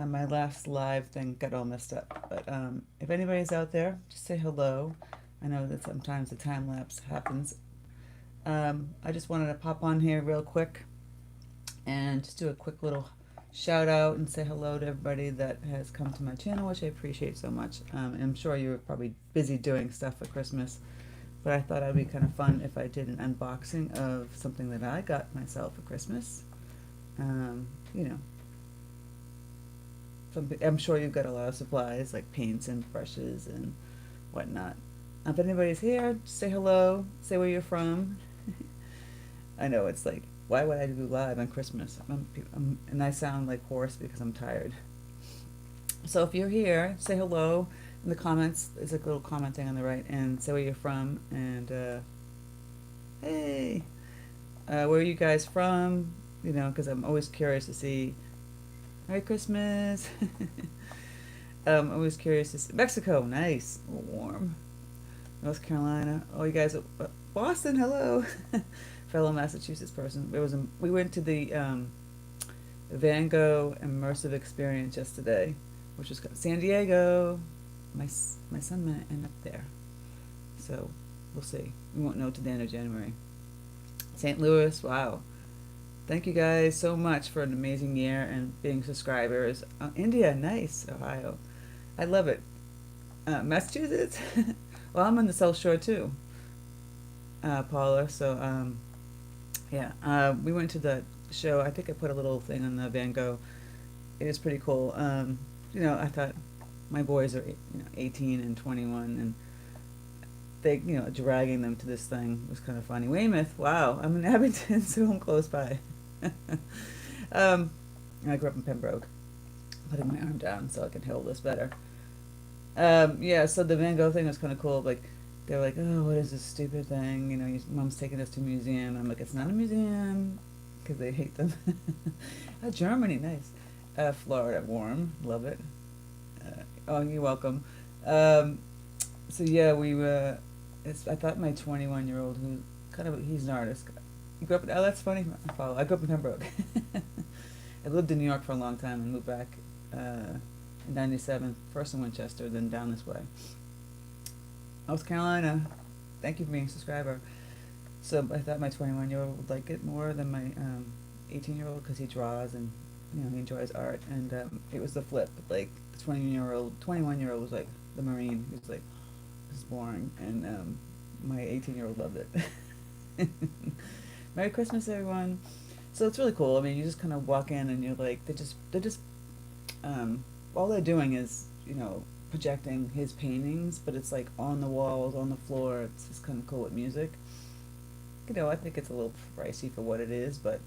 My last live thing got all messed up. But if anybody's out there, just say hello. I know that sometimes the time lapse happens. I just wanted to pop on here real quick and just do a quick little shout out and say hello to everybody that has come to my channel, which I appreciate so much. And I'm sure you were probably busy doing stuff for Christmas, but I thought it would be kind of fun if I did an unboxing of something that I got myself for Christmas. You know, I'm sure you've got a lot of supplies like paints and brushes and whatnot. If anybody's here, just say hello, say where you're from. I know it's like, why would I do live on Christmas? And I sound like hoarse because I'm tired. So if you're here, say hello in the comments. There's a little comment thing on the right, and say where you're from. And hey, where are you guys from? You know, because I'm always curious to see. Merry Christmas. I'm always curious to see. Mexico, nice, warm. North Carolina. Oh, you guys, Boston, hello. Fellow Massachusetts person. We went to the Van Gogh immersive experience yesterday, which was San Diego. My son might end up there, so we'll see. We won't know till the end of January. St. Louis, wow. Thank you guys so much for an amazing year and being subscribers. India, nice. Ohio, I love it. Massachusetts. Well, I'm on the South Shore too, Paula. So yeah, we went to the show. I think I put a little thing on the Van Gogh. It was pretty cool. You know, I thought my boys are 18 and 21, and they dragging them to this thing was kind of funny. Weymouth, wow. I'm in Abington, so I'm close by. um, I grew up in Pembroke. Putting my arm down so I can hold this better. Yeah, so the Van Gogh thing was kind of cool. Like, they're like, oh, what is this stupid thing? You know, your mom's taking us to a museum. I'm like, it's not a museum, because they hate them. Germany, nice. Florida, warm, love it. Oh, you're welcome. So yeah, I thought my 21-year-old, who he's an artist. You grew up in, oh, that's funny. I grew up in Pembroke. I lived in New York for a long time and moved back in 97, first in Winchester, then down this way. North Carolina, thank you for being a subscriber. So I thought my 21-year-old would like it more than my 18-year-old because he draws and he enjoys art. And it was the flip. Like the 21-year-old was like the Marine. He was like, this is boring, and my 18-year-old loved it. Merry Christmas, everyone. So it's really cool. I mean, you just kind of walk in and you're like, they're just all they're doing is projecting his paintings, but it's like on the walls, on the floor. It's just kind of cool with music. I think it's a little pricey for what it is, but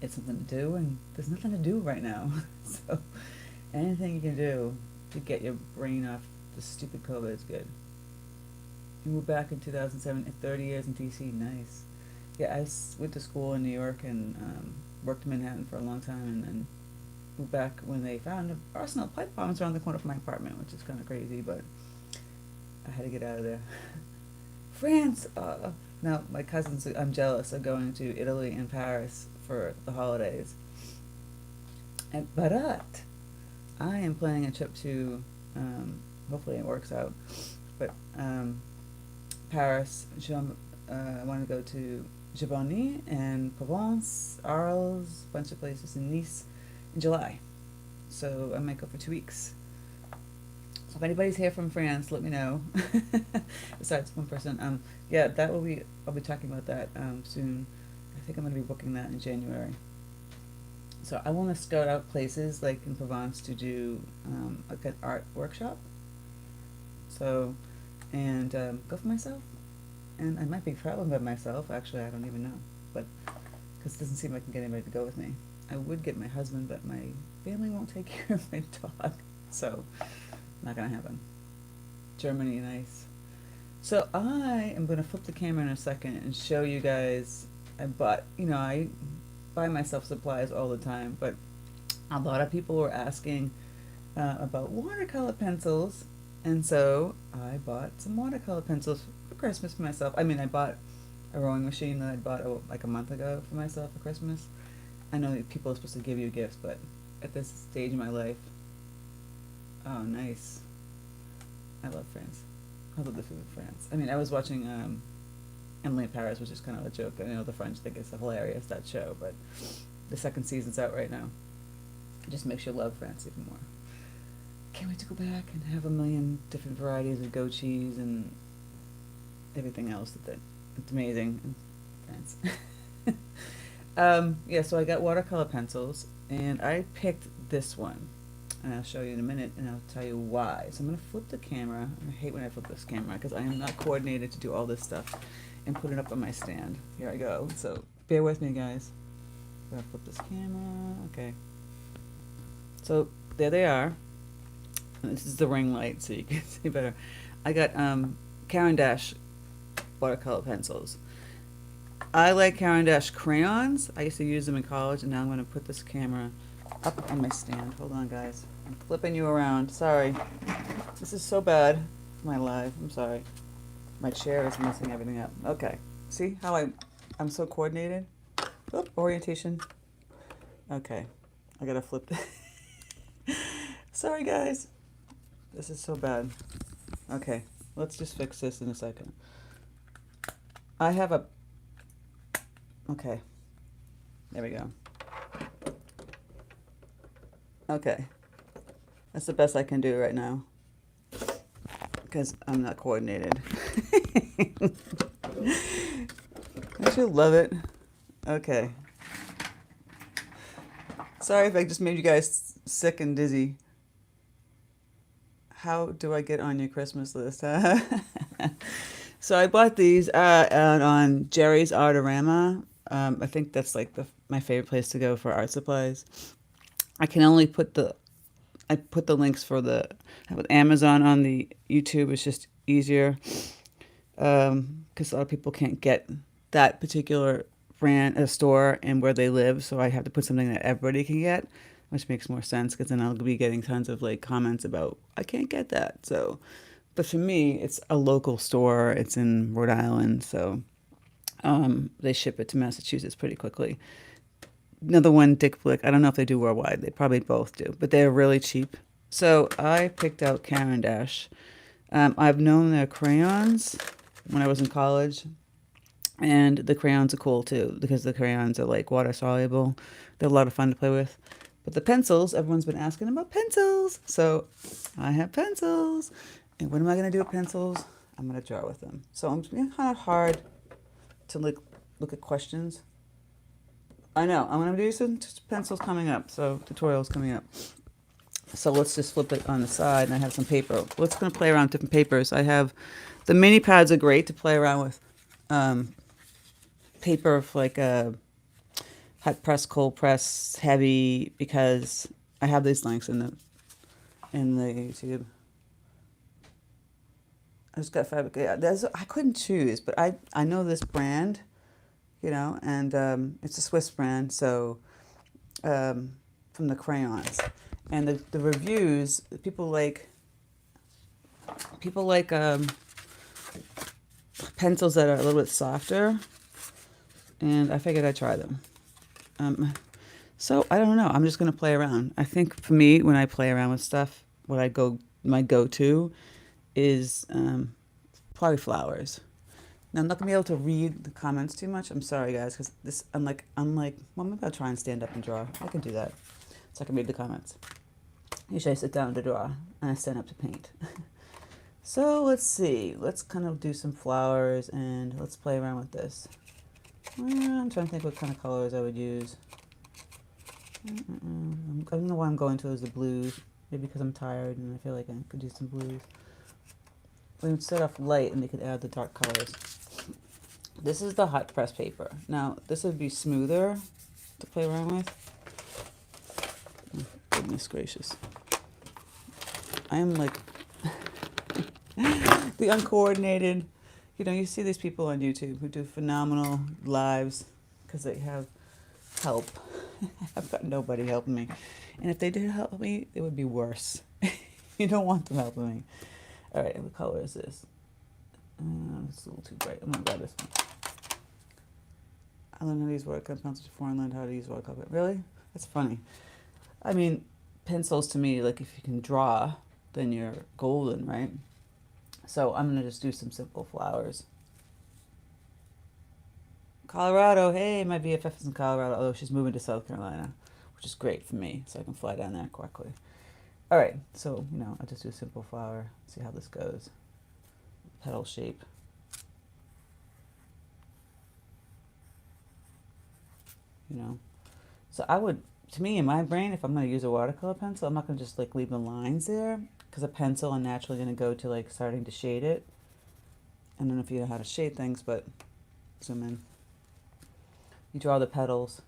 it's something to do, and there's nothing to do right now. So anything you can do to get your brain off the stupid COVID is good. You moved back in 2007, 30 years in DC, nice. Yeah, I went to school in New York and worked in Manhattan for a long time, and then moved back when they found arsenal pipe bombs around the corner from my apartment, which is kind of crazy, but I had to get out of there. France! Now, my cousins, I'm jealous, are going to Italy and Paris for the holidays. But I am planning a trip to, hopefully it works out, but Paris. I want to go to Giverny and Provence, Arles, a bunch of places in Nice in July. So I might go for 2 weeks. So if anybody's here from France, let me know. Besides one person, yeah, I'll be talking about that soon. I think I'm going to be booking that in January. So I want to scout out places like in Provence to do like an art workshop. So, and go for myself. And I might be traveling by myself. Actually, I don't even know, but because it doesn't seem like I can get anybody to go with me. I would get my husband, but my family won't take care of my dog, so not gonna happen. Germany, nice. So I am gonna flip the camera in a second and show you guys. I buy myself supplies all the time, but a lot of people were asking about watercolor pencils, and so I bought some watercolor pencils for Christmas for myself. I mean, I bought a rowing machine that I bought like a month ago for myself for Christmas. I know that people are supposed to give you gifts, but at this stage in my life. Oh, nice. I love France. I love the food of France. I mean, I was watching Emily in Paris, which is kind of a joke. I know the French think it's hilarious, that show, but the second season's out right now. It just makes you love France even more. Can't wait to go back and have a million different varieties of goat cheese and everything else. It's amazing in France. Yeah, so I got watercolor pencils, and I picked this one. And I'll show you in a minute, and I'll tell you why. So I'm going to flip the camera. I hate when I flip this camera, because I am not coordinated to do all this stuff and put it up on my stand. Here I go. So bear with me, guys. I'm going to flip this camera. Okay. So there they are. And this is the ring light, so you can see better. I got Caran d'Ache watercolor pencils. I like Caran d'Ache crayons. I used to use them in college, and now I'm going to put this camera up on my stand. Hold on, guys. I'm flipping you around. Sorry. This is so bad. My live. I'm sorry. My chair is messing everything up. Okay. See how I'm so coordinated? Oop, orientation. Okay. I gotta flip. Sorry, guys. This is so bad. Okay. Let's just fix this in a second. I have a... Okay. There we go. Okay. That's the best I can do right now, because I'm not coordinated. Don't you love it? Okay. Sorry if I just made you guys sick and dizzy. How do I get on your Christmas list? So I bought these on Jerry's Artorama. I think that's like my favorite place to go for art supplies. I can only put the links for with Amazon on the YouTube. It's just easier because a lot of people can't get that particular brand store and where they live, so I have to put something that everybody can get, which makes more sense, because then I'll be getting tons of like comments about I can't get that. So, but for me, it's a local store. It's in Rhode Island, so they ship it to Massachusetts pretty quickly. Another one, Dick Blick. I don't know if they do worldwide. They probably both do, but they're really cheap. So I picked out Caran d'Ache. I've known their crayons when I was in college, and the crayons are cool too, because the crayons are like water soluble. They're a lot of fun to play with. But the pencils, everyone's been asking about pencils. So I have pencils. And what am I going to do with pencils? I'm going to draw with them. So I'm being kind of hard to look at questions. I know, I'm going to do some pencils coming up, so tutorials coming up. So let's just flip it on the side, and I have some paper. Let's going to play around with different papers. I have, the mini pads are great to play around with. Paper like a hot press, cold press, heavy, because I have these links in the YouTube. I just got fabric. Yeah, I couldn't choose, but I know this brand, you know, and it's a Swiss brand, so from the crayons, and the reviews, people like pencils that are a little bit softer, and I figured I'd try them. So I don't know. I'm just gonna play around. I think for me, when I play around with stuff, my go-to is probably flowers. Now, I'm not gonna be able to read the comments too much. I'm sorry, guys, because this I'm like, well, maybe I'll try and stand up and draw. I can do that, so I can read the comments. Usually I sit down to draw, and I stand up to paint. So let's see. Let's kind of do some flowers, and let's play around with this. I'm trying to think what kind of colors I would use. I don't know why I'm going to is the blues. Maybe because I'm tired and I feel like I could do some blues. We would start off light and we could add the dark colors. This is the hot press paper. Now, this would be smoother to play around with. Oh, goodness gracious. I am like the uncoordinated. You know, you see these people on YouTube who do phenomenal lives because they have help. I've got nobody helping me. And if they did help me, it would be worse. You don't want them helping me. All right, what color is this? It's a little too bright. I'm going to grab this one. I learned how to use watercolor pencils before I learned how to use watercolor. Really? That's funny. I mean, pencils to me, like if you can draw, then you're golden, right? So I'm gonna just do some simple flowers. Colorado, hey, my BFF is in Colorado, although she's moving to South Carolina, which is great for me, so I can fly down there quickly. All right, so, I'll just do a simple flower, see how this goes. Petal shape. So I would, to me, in my brain, if I'm going to use a watercolor pencil, I'm not going to just like leave the lines there, because a pencil, I'm naturally going to go to like starting to shade it. I don't know if you know how to shade things, but zoom in. You draw the petals.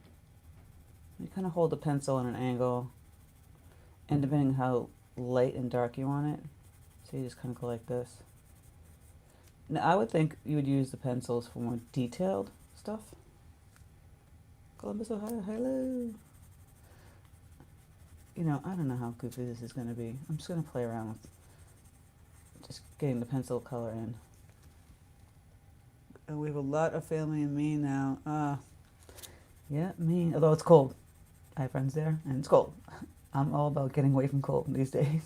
You kind of hold the pencil at an angle, and depending how light and dark you want it, so you just kind of go like this. Now I would think you would use the pencils for more detailed stuff. Columbus, Ohio, hello. I don't know how goofy this is going to be. I'm just going to play around with just getting the pencil color in. And we have a lot of family in Maine now. Yeah, Maine. Although it's cold. I have friends there, and it's cold. I'm all about getting away from cold these days.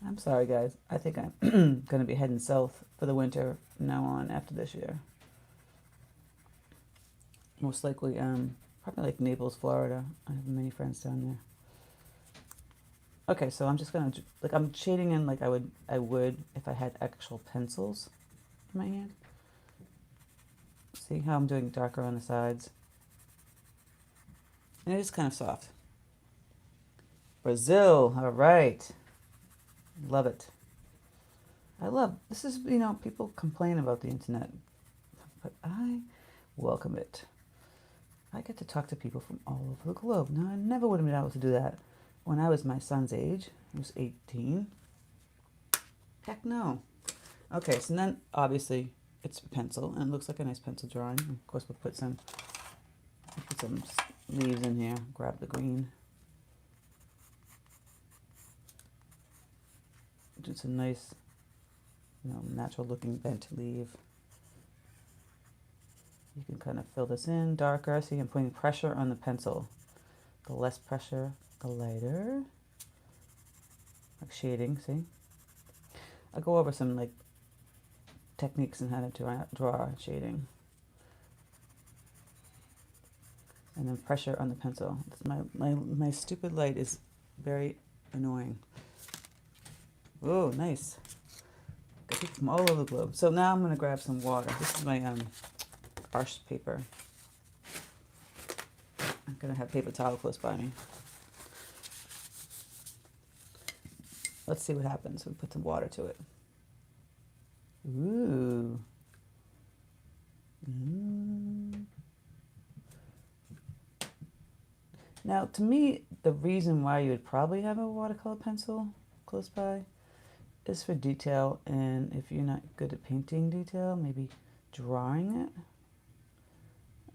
I'm sorry, guys. I think I'm going to be heading south for the winter from now on after this year. Most likely, probably like Naples, Florida. I have many friends down there. Okay, so I'm just gonna I'm shading in like I would if I had actual pencils in my hand. See how I'm doing darker on the sides, and it is kind of soft. Brazil, all right, love it. I love this is people complain about the internet, but I welcome it. I get to talk to people from all over the globe. Now I never would have been able to do that when I was my son's age. He was 18. Heck no. Okay, so then obviously it's a pencil, and it looks like a nice pencil drawing. Of course, we'll put some leaves in here. Grab the green. Do some nice, natural looking bent leaf. You can kind of fill this in darker, so I'm putting pressure on the pencil. The less pressure, the lighter. Like shading, see? I'll go over some like techniques in how to draw shading. And then pressure on the pencil. My stupid light is very annoying. Oh, nice. Got people from all over the globe. So now I'm going to grab some water. This is my Arche paper. I'm going to have paper towel close by me. Let's see what happens. We put some water to it. Ooh. Now, to me, the reason why you would probably have a watercolor pencil close by is for detail, and if you're not good at painting detail, maybe drawing it.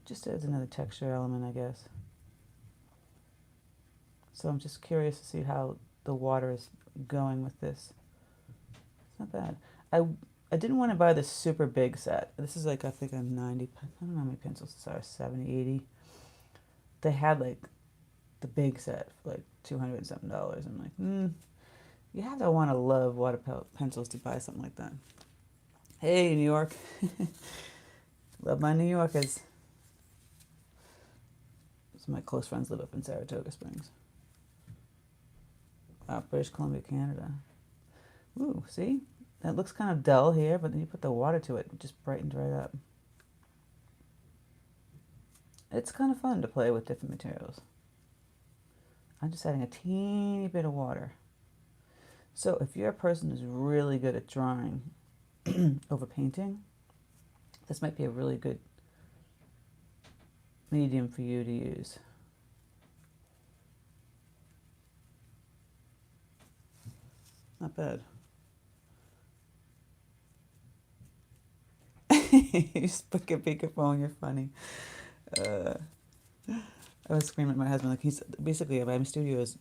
Just adds another texture element, I guess. So I'm just curious to see how the water is going with this. It's not bad. I didn't want to buy the super big set. This is like, I think a 90, I don't know how many pencils this are, 70, 80. They had like the big set for like $200 and something. I'm like, you have to want to love water pencils to buy something like that. Hey, New York. Love my New Yorkers. Some of my close friends live up in Saratoga Springs. British Columbia, Canada. Ooh, see? That looks kind of dull here, but then you put the water to it, it just brightened right up. It's kind of fun to play with different materials. I'm just adding a teeny bit of water. So if you're a person who's really good at drawing over painting, this might be a really good medium for you to use. Not bad. You speak a speakerphone, you're funny. I was screaming at my husband, like, he's basically, my studio is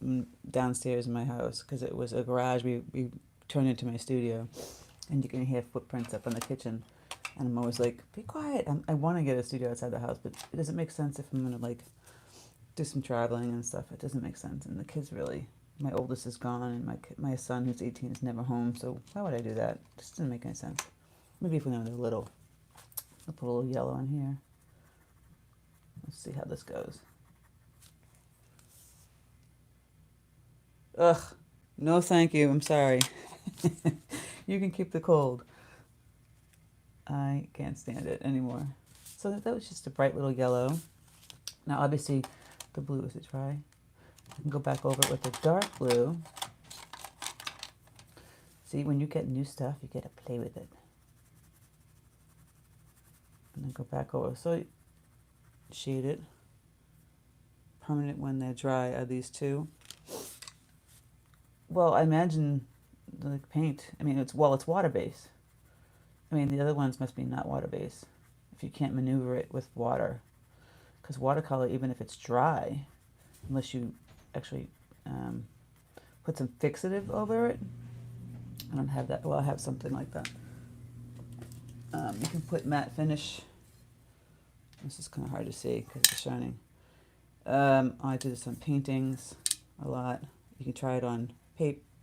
downstairs in my house because it was a garage we turned into my studio, and you can hear footprints up in the kitchen, and I'm always like, be quiet. I want to get a studio outside the house, but it doesn't make sense if I'm gonna like do some traveling and stuff. It doesn't make sense. And the kids really, my oldest is gone, and my son who's 18 is never home. So why would I do that? It just doesn't make any sense. Maybe if we know they're little, I'll put a little yellow in here. Let's see how this goes. Ugh, no thank you. I'm sorry. You can keep the cold. I can't stand it anymore. So that was just a bright little yellow. Now obviously the blue is dry. I can go back over it with the dark blue. See, when you get new stuff, you get to play with it. And then go back over. So shade it. Permanent when they're dry are these two. Well, I imagine the paint, I mean, it's water-based. I mean, the other ones must be not water-based if you can't maneuver it with water. Because watercolor, even if it's dry, unless you actually put some fixative over it, I don't have that. Well, I have something like that. You can put matte finish. This is kind of hard to see because it's shining. I do this on paintings a lot. You can try it on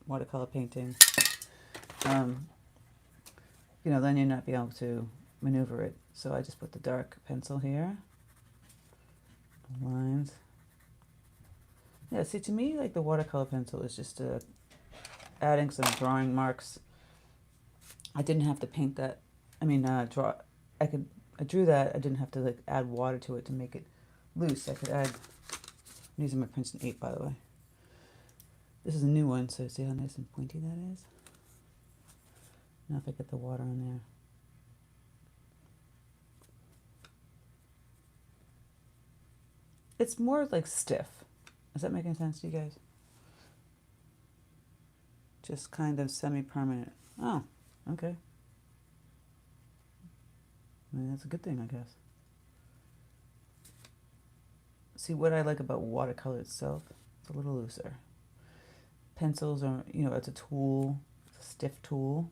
watercolor painting. You know, then you'll not be able to maneuver it. So I just put the dark pencil here. Lines. Yeah, see, to me, like the watercolor pencil is just adding some drawing marks. I didn't have to paint that. I mean, draw. I drew that. I didn't have to like add water to it to make it loose. I could add. I'm using my Princeton 8, by the way. This is a new one, so see how nice and pointy that is? Now if I get the water on there. It's more like stiff. Is that making sense to you guys? Just kind of semi-permanent. Oh, okay. I mean, that's a good thing, I guess. See, what I like about watercolor itself, it's a little looser. Pencils are, you know, it's a tool, it's a stiff tool.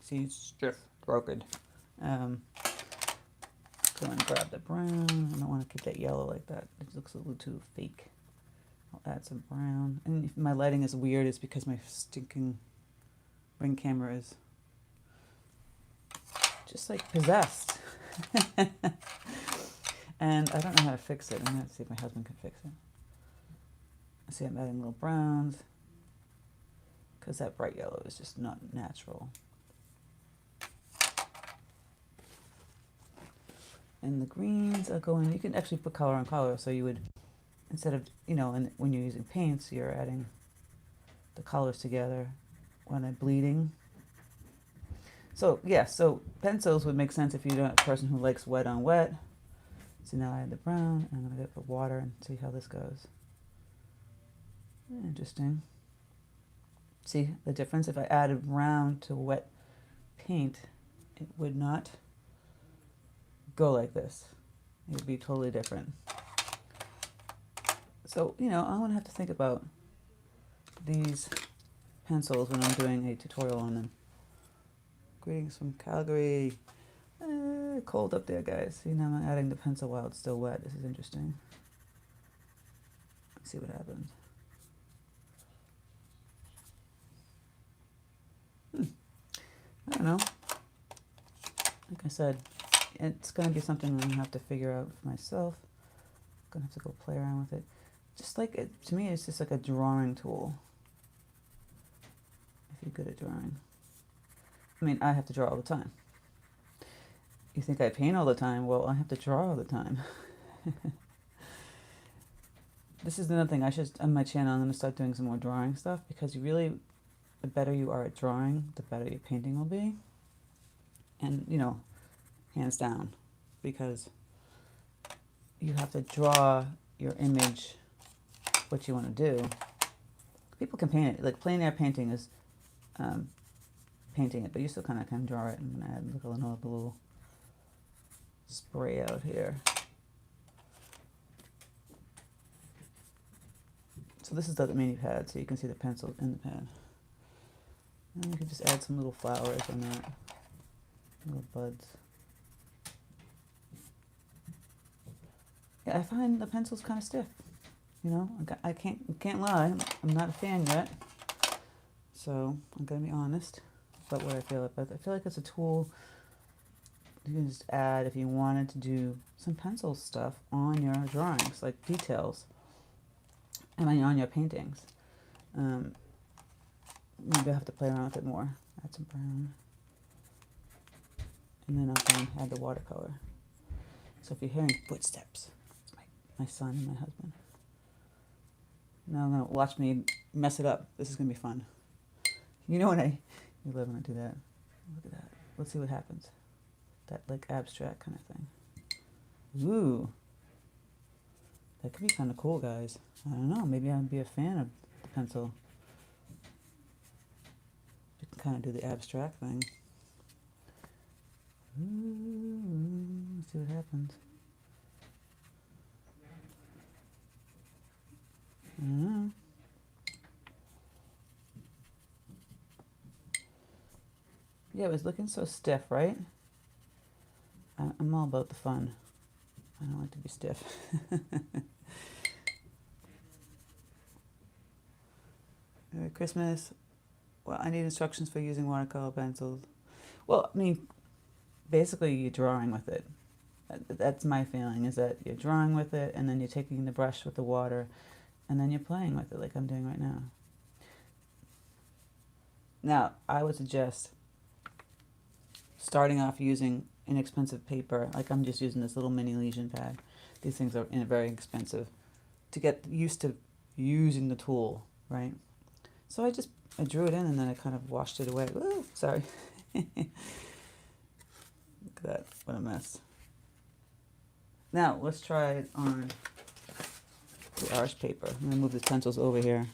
See, it's stiff, broken. Go and grab the brown. I don't want to keep that yellow like that. It looks a little too fake. I'll add some brown. And if my lighting is weird, it's because my stinking ring camera is just like possessed. And I don't know how to fix it. I'm going to see if my husband can fix it. See, I'm adding little browns because that bright yellow is just not natural. And the greens are going, you can actually put color on color. So you would, instead of, you know, and when you're using paints, you're adding the colors together when I'm bleeding. So, yeah, so pencils would make sense if you're a person who likes wet on wet. So now I add the brown, and I'm going to get the water and see how this goes. Interesting. See the difference? If I added brown to wet paint, it would not go like this. It would be totally different. So, you know, I'm going to have to think about these pencils when I'm doing a tutorial on them. Greetings from Calgary. Cold up there, guys. See, now I'm adding the pencil while it's still wet. This is interesting. Let's see what happens. I don't know. Like I said, it's going to be something I'm going to have to figure out for myself. I'm going to have to go play around with it. Just like, it, to me, it's just like a drawing tool. If you're good at drawing. I mean, I have to draw all the time. You think I paint all the time? Well, I have to draw all the time. This is another thing. I should, on my channel, I'm going to start doing some more drawing stuff because you really, the better you are at drawing, the better your painting will be. And, you know, hands down, because you have to draw your image, what you want to do. People can paint it. Like, plein air painting is painting it, but you still kind of can draw it. I'm going to add another little spray out here. So this is the mini pad, so you can see the pencil in the pad. And you can just add some little flowers on that, little buds. Yeah, I find the pencil's kind of stiff. You know, I can't lie. I'm not a fan yet. So I'm gonna be honest about what I feel about it. I feel like it's a tool you can just add if you wanted to do some pencil stuff on your drawings, like details, and on your paintings. Maybe I'll have to play around with it more. Add some brown. And then I'll go and add the watercolor. So if you're hearing footsteps, it's my son and my husband. Now I'm going to watch me mess it up. This is going to be fun. You know you love when I do that. Look at that. Let's see what happens. That like abstract kind of thing. Ooh. That could be kind of cool, guys. I don't know. Maybe I'd be a fan of the pencil. You can kind of do the abstract thing. Ooh, let's see what happens. I don't know. Yeah, it was looking so stiff, right? I'm all about the fun. I don't like to be stiff. Merry Christmas. Well, I need instructions for using watercolor pencils. Well, I mean, basically you're drawing with it. That's my feeling, is that you're drawing with it, and then you're taking the brush with the water, and then you're playing with it like I'm doing right now. Now, I would suggest starting off using inexpensive paper, like I'm just using this little mini lesion pad. These things are very expensive to get used to using the tool, right? So I drew it in and then I kind of washed it away. Ooh, sorry. Look at that, what a mess. Now, let's try it on the Arche paper. I'm gonna move the pencils over here.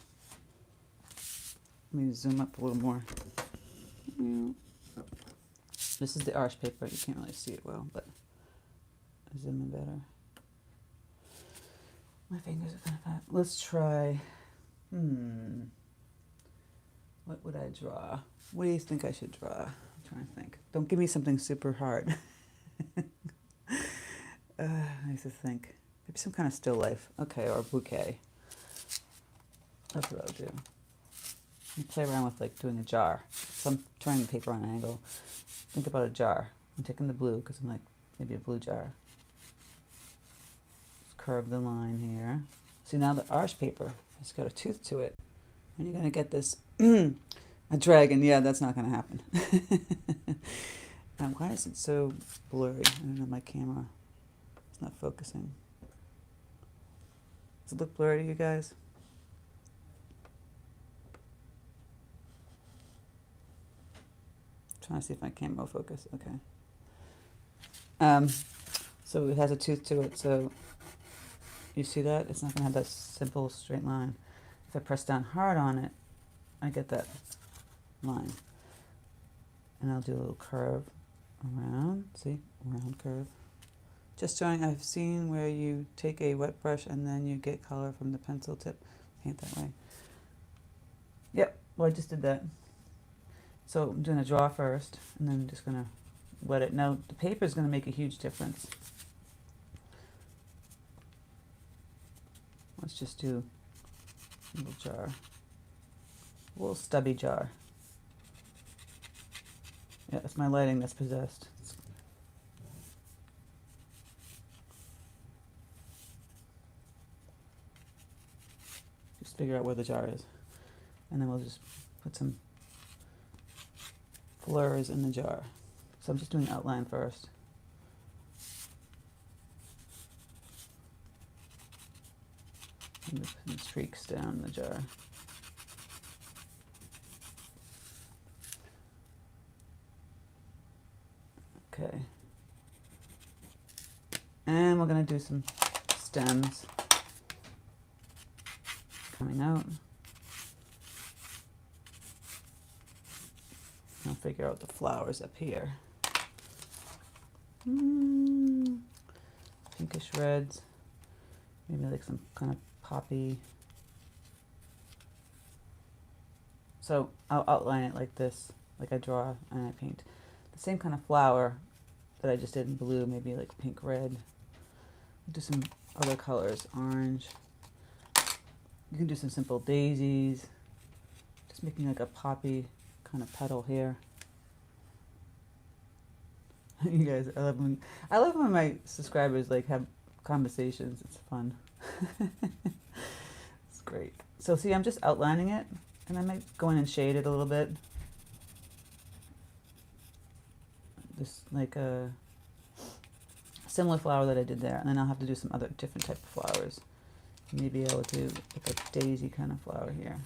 Let me zoom up a little more. This is the Arche paper. You can't really see it well, but I zoom in better. My fingers are kind of fat. Let's try, what would I draw? What do you think I should draw? I'm trying to think. Don't give me something super hard. I have to think. Maybe some kind of still life. Okay, or a bouquet. That's what I'll do. You play around with like doing a jar. So I'm turning the paper on an angle. Think about a jar. I'm taking the blue because I'm like, maybe a blue jar. Just curve the line here. See, now the Arche paper has got a tooth to it. And you're going to get this, a dragon. Yeah, that's not going to happen. Now, why is it so blurry? I don't know, my camera. It's not focusing. Does it look blurry to you guys? Trying to see if my camera will focus. Okay. So it has a tooth to it. So you see that? It's not going to have that simple straight line. If I press down hard on it, I get that line. And I'll do a little curve around. See? Round curve. Just showing, I've seen where you take a wet brush and then you get color from the pencil tip. Paint that way. Yep. Well, I just did that. So I'm going to draw first, and then I'm just going to wet it. Now, the paper is going to make a huge difference. Let's just do a little jar. A little stubby jar. Yeah, it's my lighting that's possessed. Just figure out where the jar is. And then we'll just put some fleurs in the jar. So I'm just doing outline first. And some streaks down the jar. Okay. And we're going to do some stems coming out. I'll figure out the flowers up here. Pinkish reds. Maybe like some kind of poppy. So I'll outline it like this, like I draw and I paint. The same kind of flower that I just did in blue, maybe like pink red. Do some other colors, orange. You can do some simple daisies. Just making like a poppy kind of petal here. You guys, I love when my subscribers like have conversations. It's fun. It's great. So see, I'm just outlining it, and I might go in and shade it a little bit. Just like a similar flower that I did there, and then I'll have to do some other different type of flowers. Maybe I'll do like a daisy kind of flower here.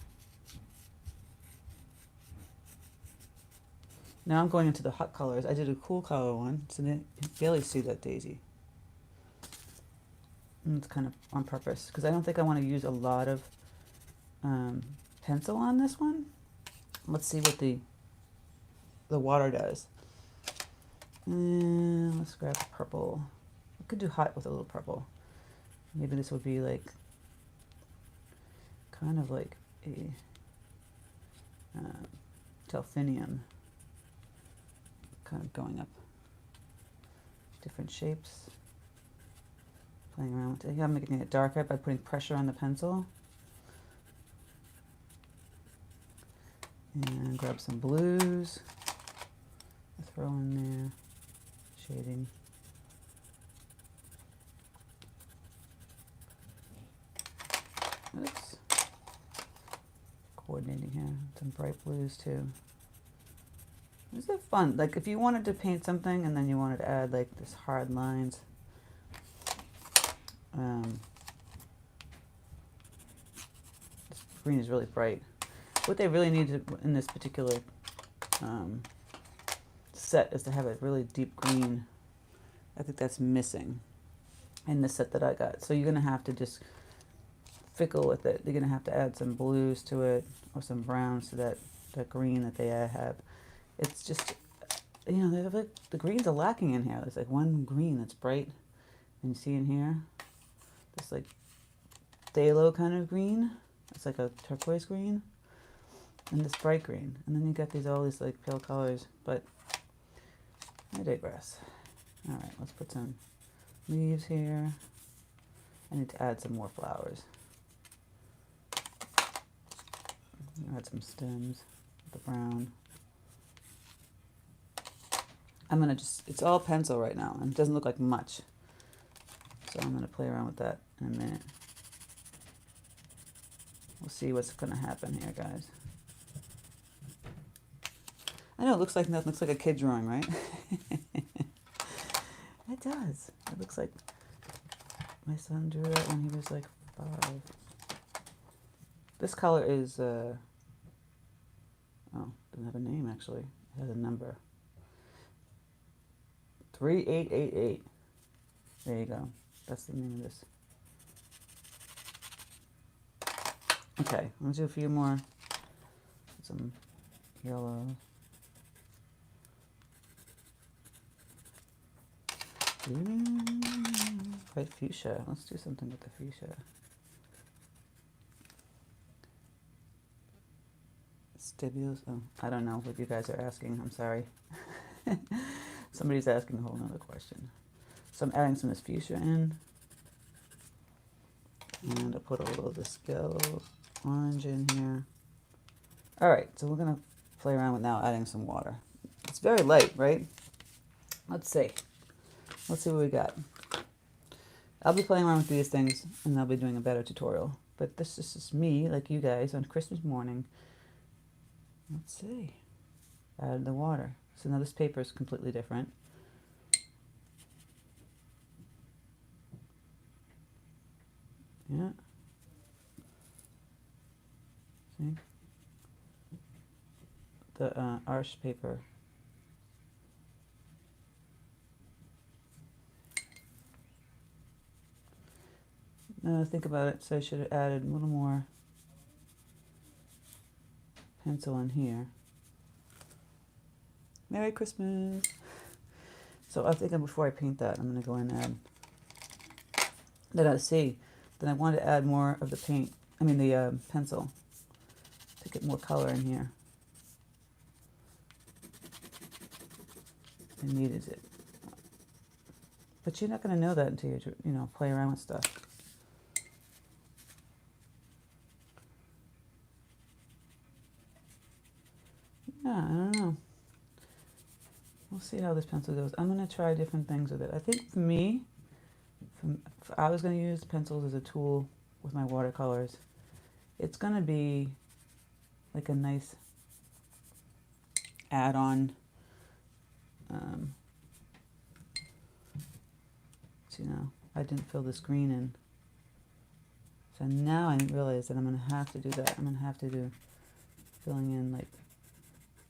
Now I'm going into the hot colors. I did a cool color one, so then you barely see that daisy. And it's kind of on purpose, because I don't think I want to use a lot of pencil on this one. Let's see what the water does. And let's grab purple. I could do hot with a little purple. Maybe this would be like, kind of like a delphinium. Kind of going up different shapes, playing around with it. Yeah, I'm making it darker by putting pressure on the pencil. And grab some blues, throw in there, shading. Oops. Coordinating here, some bright blues too. These are fun. Like if you wanted to paint something and then you wanted to add like this hard lines. This green is really bright. What they really need in this particular set is to have a really deep green. I think that's missing in the set that I got. So you're gonna have to just fickle with it. You're gonna have to add some blues to it or some browns to that green that they have. It's just, you know, they have like, the greens are lacking in here. There's like one green that's bright. And you see in here, this like phthalo kind of green. It's like a turquoise green. And this bright green. And then you got all these like pale colors. But I digress. All right, let's put some leaves here. I need to add some more flowers. Add some stems with the brown. I'm gonna it's all pencil right now, and it doesn't look like much. So I'm gonna play around with that in a minute. We'll see what's gonna happen here, guys. I know it looks like nothing. Looks like a kid drawing, right? It does. It looks like my son drew that when he was like 5. This color is oh, doesn't have a name actually. It has a number. 3888. There you go. That's the name of this. Okay, let's do a few more. Some yellow. White fuchsia. Let's do something with the fuchsia. Stibules. Oh, I don't know what you guys are asking. I'm sorry. Somebody's asking a whole nother question. So I'm adding some of this fuchsia in. And I'll put a little of this yellow orange in here. All right, so we're gonna play around with now adding some water. It's very light, right? Let's see. Let's see what we got. I'll be playing around with these things and I'll be doing a better tutorial. But this is just me, like you guys, on Christmas morning. Let's see. Add the water. So now this paper is completely different. Yeah. See? The Arche paper. Now think about it, so I should have added a little more pencil in here. Merry Christmas! So I think before I paint that, I'm going to go in and add. Then I see. Then I want to add more of the paint. I mean the pencil to get more color in here. I needed it. But you're not going to know that until you play around with stuff. Yeah, I don't know. We'll see how this pencil goes. I'm going to try different things with it. I think for me, if I was going to use pencils as a tool with my watercolors, it's going to be like a nice add-on. So, I didn't fill this green in. So now I realize that I'm going to have to do that. I'm going to have to do filling in like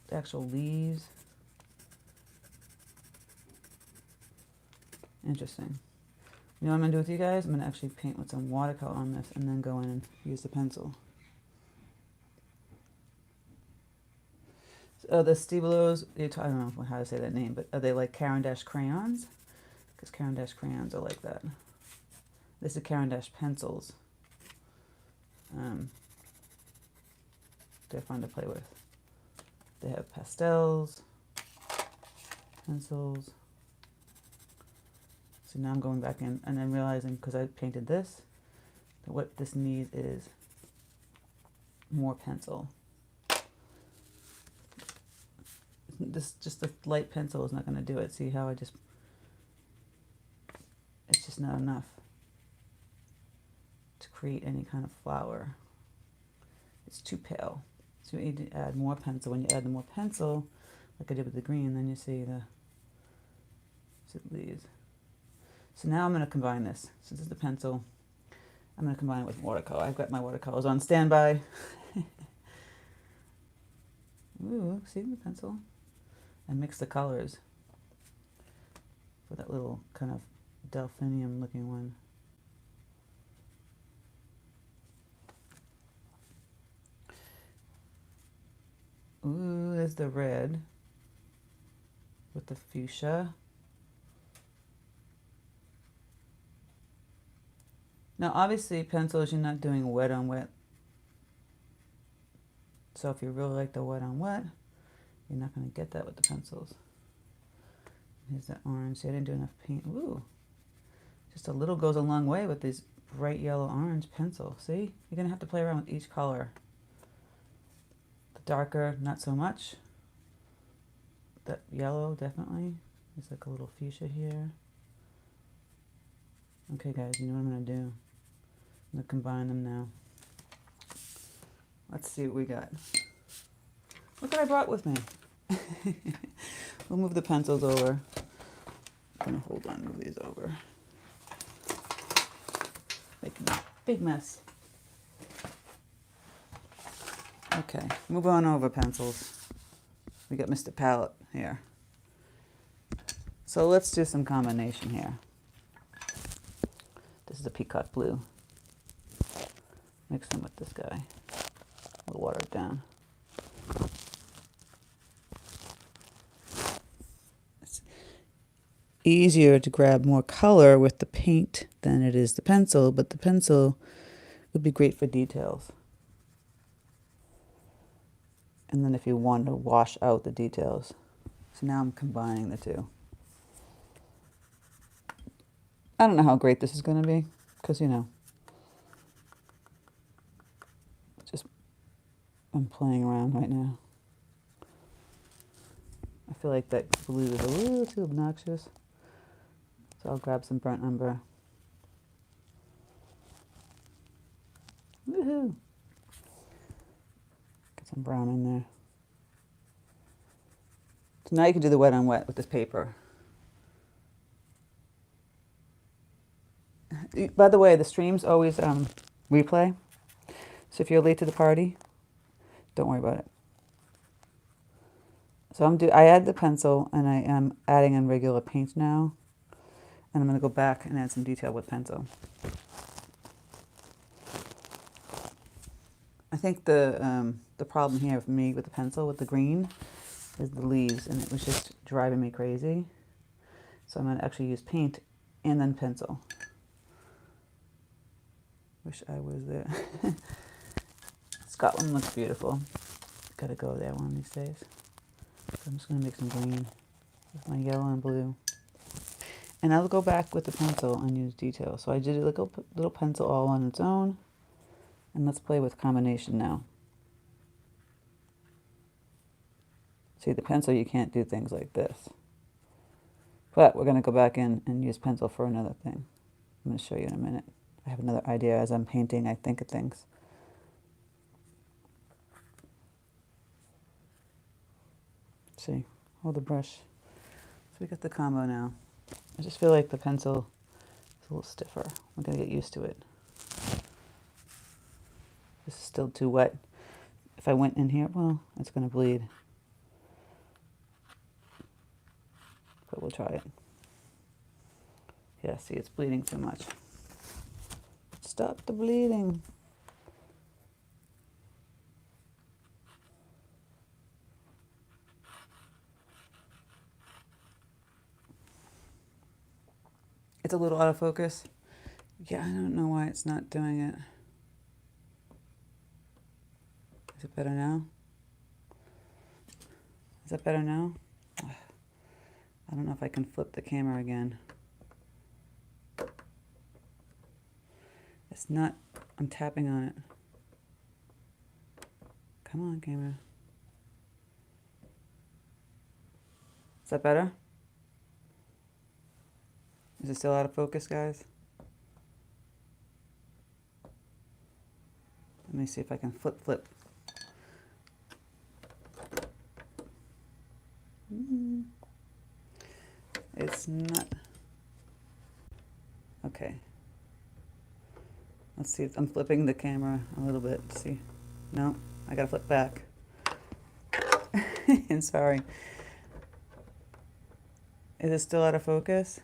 the actual leaves. Interesting. You know what I'm going to do with you guys? I'm going to actually paint with some watercolor on this and then go in and use the pencil. So, the Stibelos, I don't know how to say that name, but are they like Caran d'Ache crayons? Because Caran d'Ache crayons are like that. This is Caran d'Ache pencils. They're fun to play with. They have pastels, pencils. So now I'm going back in and I'm realizing, because I painted this, that what this needs is more pencil. This just a light pencil is not going to do it. See how it's just not enough to create any kind of flower. It's too pale. So you need to add more pencil. When you add the more pencil, like I did with the green, then you see the leaves. So now I'm going to combine this. So this is the pencil. I'm going to combine it with watercolor. I've got my watercolors on standby. Ooh, see the pencil? And mix the colors for that little kind of delphinium looking one. Ooh, there's the red with the fuchsia. Now obviously pencils, you're not doing wet on wet. So if you really like the wet on wet, you're not going to get that with the pencils. Here's that orange. See, I didn't do enough paint. Ooh. Just a little goes a long way with these bright yellow orange pencil. See? You're going to have to play around with each color. The darker, not so much. That yellow, definitely. There's like a little fuchsia here. Okay, guys, you know what I'm going to do. I'm going to combine them now. Let's see what we got. Look what I brought with me. We'll move the pencils over. I'm going to hold on, move these over. Making a big mess. Okay, move on over, pencils. We got Mr. Palette here. So let's do some combination here. This is a peacock blue. Mix them with this guy. We'll water it down. It's easier to grab more color with the paint than it is the pencil, but the pencil would be great for details. And then if you want to wash out the details. So now I'm combining the two. I don't know how great this is going to be, because, just I'm playing around right now. I feel like that blue is a little too obnoxious. So I'll grab some burnt umber. Woohoo! Get some brown in there. So now you can do the wet on wet with this paper. By the way, the streams always replay. So if you're late to the party, don't worry about it. So I add the pencil and I am adding in regular paint now. And I'm going to go back and add some detail with pencil. I think the problem here for me with the pencil, with the green, is the leaves. And it was just driving me crazy. So I'm going to actually use paint and then pencil. Wish I was there. Scotland looks beautiful. Gotta go there one of these days. So I'm just going to make some green with my yellow and blue. And I'll go back with the pencil and use detail. So I did a little pencil all on its own. And let's play with combination now. See, the pencil, you can't do things like this. But we're going to go back in and use pencil for another thing. I'm going to show you in a minute. I have another idea as I'm painting. I think of things. See, hold the brush. So we got the combo now. I just feel like the pencil is a little stiffer. I'm going to get used to it. This is still too wet. If I went in here, well, it's going to bleed. But we'll try it. Yeah, see, it's bleeding too much. Stop the bleeding. It's a little out of focus. Yeah, I don't know why it's not doing it. Is it better now? Is that better now? I don't know if I can flip the camera again. It's not, I'm tapping on it. Come on, camera. Is that better? Is it still out of focus, guys? Let me see if I can flip. It's not. Okay. Let's see if I'm flipping the camera a little bit. See? No, I gotta flip back. And sorry. Is it still out of focus?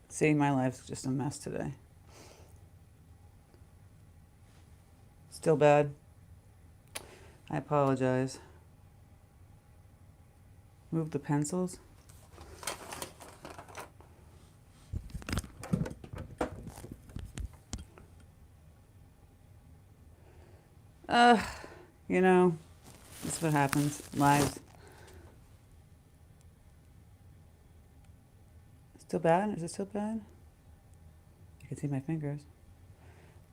See, my life's just a mess today. Still bad? I apologize. Move the pencils. You know, that's what happens. Lives. Still bad? Is it still bad? You can see my fingers.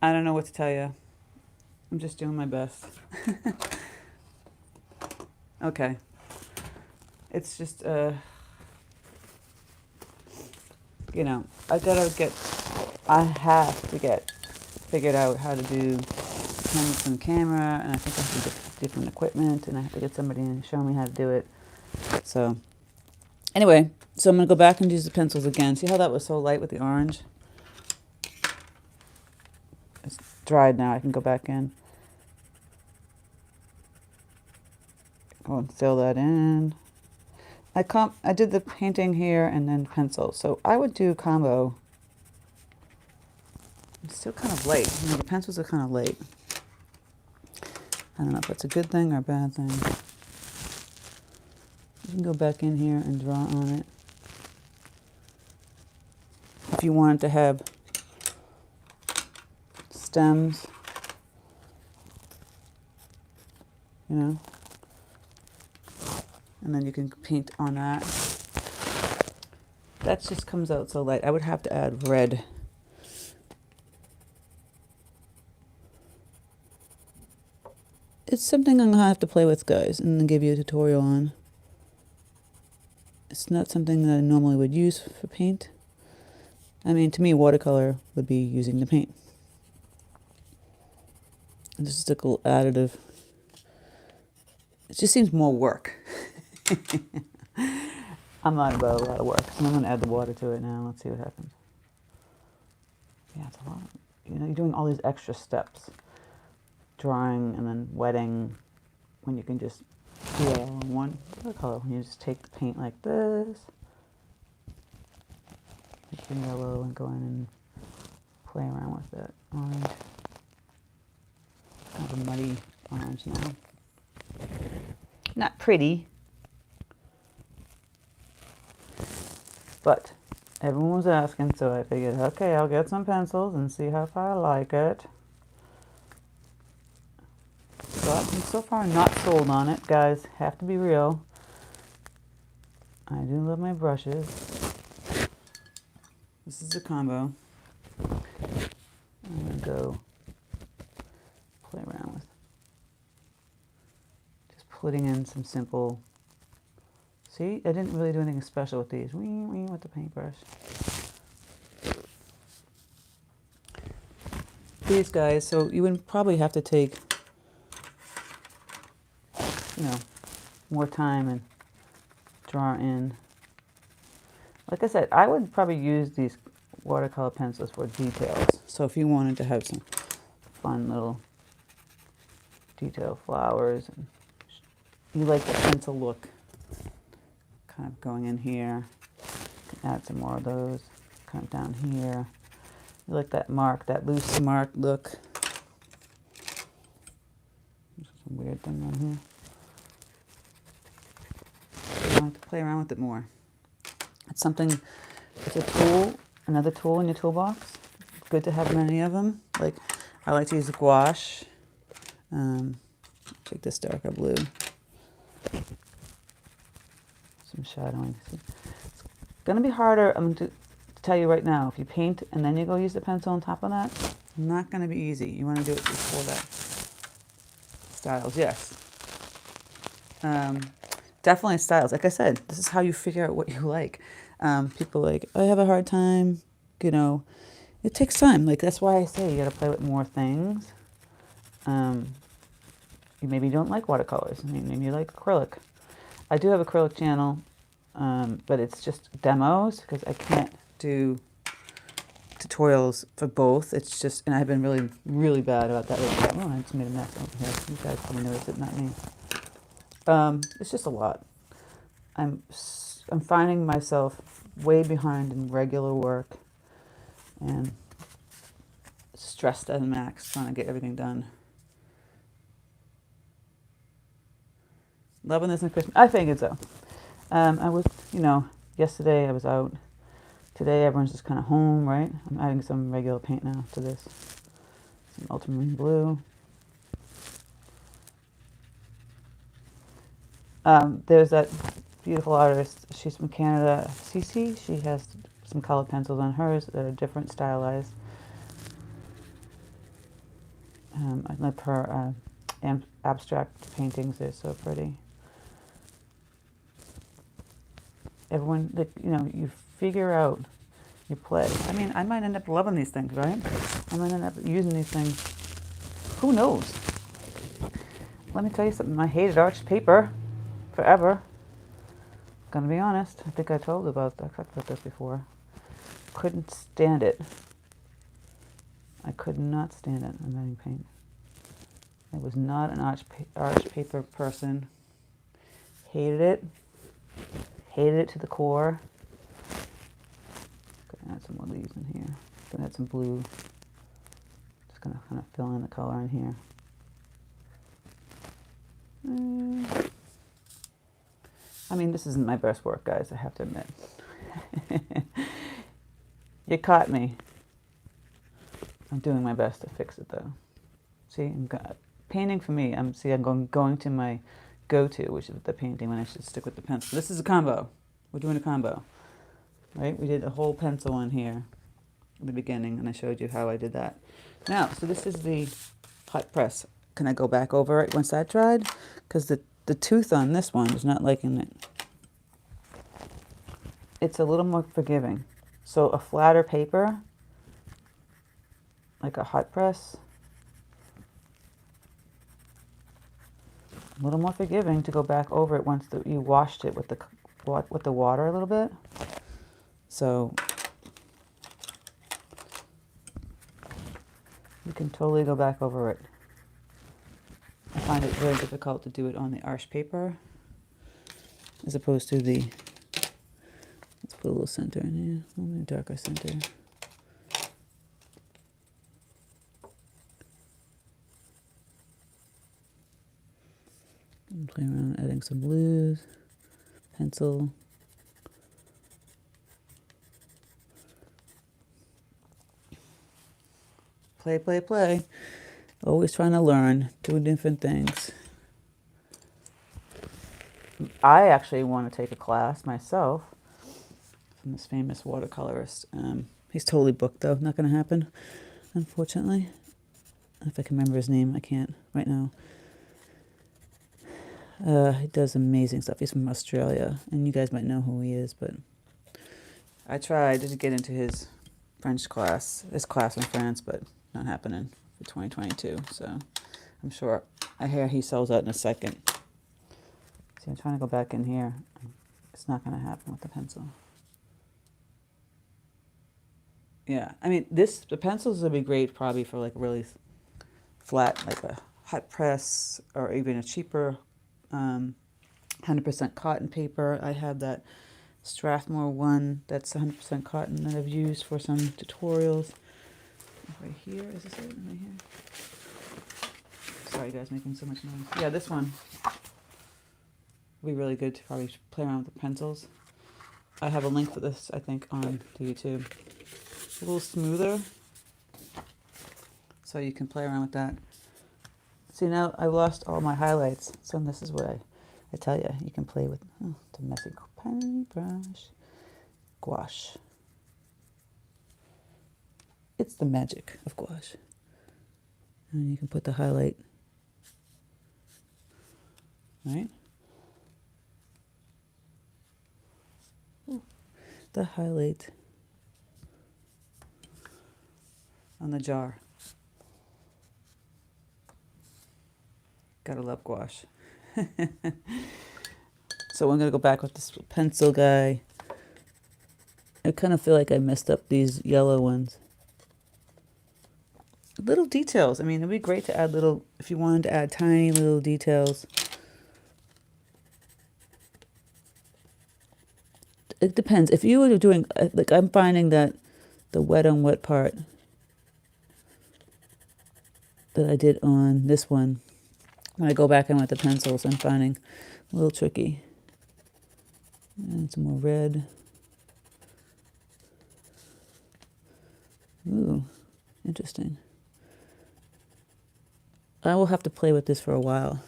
I don't know what to tell you. I'm just doing my best. Okay. It's just, you know, I have to get figured out how to do some camera, and I think I have to get different equipment, and I have to get somebody to show me how to do it. So, anyway, so I'm going to go back and use the pencils again. See how that was so light with the orange? It's dried now. I can go back in. Go and fill that in. I did the painting here and then pencil. So I would do combo. It's still kind of late. You know, the pencils are kind of late. I don't know if that's a good thing or a bad thing. You can go back in here and draw on it. If you wanted to have stems, you know, and then you can paint on that. That just comes out so light. I would have to add red. It's something I'm gonna have to play with, guys, and then give you a tutorial on. It's not something that I normally would use for paint. I mean, to me, watercolor would be using the paint. And this is a little additive. It just seems more work. I'm not about a lot of work, so I'm going to add the water to it now. Let's see what happens. Yeah, it's a lot. You know, you're doing all these extra steps. Drawing and then wetting, when you can just do it all in one watercolor. When you just take the paint like this, take the yellow and go in and play around with that orange. Kind of a muddy orange now. Not pretty, but everyone was asking, so I figured, okay, I'll get some pencils and see how far I like it. so far not sold on it, guys. Have to be real. I do love my brushes. This is a combo. I'm going to go play around with just putting in some simple... See, I didn't really do anything special with these. With the paintbrush. These guys, so you would probably have to take, you know, more time and draw in. Like I said, I would probably use these watercolor pencils for details. So if you wanted to have some fun little detail flowers, and you like the pencil look, kind of going in here, you can add some more of those, kind of down here. You like that mark, that loose mark look. There's some weird thing on here. So you want to play around with it more. It's something, it's a tool, another tool in your toolbox. It's good to have many of them. Like, I like to use the gouache. Take this darker blue. Some shadowing. See? It's going to be harder to tell you right now. If you paint and then you go use the pencil on top of that, not going to be easy. You want to do it before that. Styles, yes. Definitely styles. Like I said, this is how you figure out what you like. People like, I have a hard time, you know. It takes time. Like, that's why I say you got to play with more things. You maybe don't like watercolors. I mean, maybe you like acrylic. I do have an acrylic channel, but it's just demos because I can't do tutorials for both. It's just, and I've been really, really bad about that. Oh, I just made a mess over here. You guys probably noticed it, not me. It's just a lot. I'm finding myself way behind in regular work and stressed at the max trying to get everything done. Loving this in Christmas. I think it's so. I was, you know, yesterday I was out. Today everyone's just kind of home, right? I'm adding some regular paint now to this. Some ultramarine blue. There's that beautiful artist. She's from Canada, Cece. She has some colored pencils on hers that are different, stylized. I love her abstract paintings. They're so pretty. Everyone, you know, you figure out, you play. I mean, I might end up loving these things, right? I might end up using these things. Who knows? Let me tell you something. I hated Arche paper forever. Gonna be honest. I think I talked about this before. Couldn't stand it. I could not stand it. I'm adding paint. I was not an Arche paper person. Hated it. Hated it to the core. Gonna add some more leaves in here. Gonna add some blue. Just gonna kind of fill in the color in here. I mean, this isn't my best work, guys, I have to admit. You caught me. I'm doing my best to fix it, though. See, painting for me, I'm going to my go-to, which is the painting when I should stick with the pencil. This is a combo. We're doing a combo, right? We did a whole pencil on here in the beginning, and I showed you how I did that. Now, so this is the hot press. Can I go back over it once that dried? Because the tooth on this one is not liking it. It's a little more forgiving. So a flatter paper, like a hot press, a little more forgiving to go back over it once you washed it with the water a little bit. So you can totally go back over it. I find it very difficult to do it on the Arche paper as opposed to the, let's put a little center in here, a little darker center. And play around adding some blues, pencil. Play, play, play. Always trying to learn, doing different things. I actually want to take a class myself from this famous watercolorist. He's totally booked though. Not going to happen, unfortunately. If I can remember his name, I can't right now. He does amazing stuff. He's from Australia, and you guys might know who he is, but I tried to get into his French class, his class in France, but not happening for 2022. So I'm sure, I hear he sells out in a second. See, I'm trying to go back in here. It's not going to happen with the pencil. Yeah, I mean, the pencils would be great probably for like really flat, like a hot press, or even a cheaper 100% cotton paper. I have that Strathmore one that's 100% cotton that I've used for some tutorials. Right here, is this it? Right here? Sorry guys, making so much noise. Yeah, this one would be really good to probably play around with the pencils. I have a link for this, I think, on YouTube. A little smoother, so you can play around with that. See, now I lost all my highlights, so this is what I tell you. You can play with the messy paintbrush, gouache. It's the magic of gouache. And you can put the highlight, right? The highlight on the jar. Gotta love gouache. So I'm gonna go back with this pencil guy. I kind of feel like I messed up these yellow ones. Little details. I mean, it'd be great to add little, if you wanted to add tiny little details. It depends. If you were doing, like I'm finding that the wet on wet part that I did on this one, when I go back in with the pencils, I'm finding a little tricky. And some more red. Ooh, interesting. I will have to play with this for a while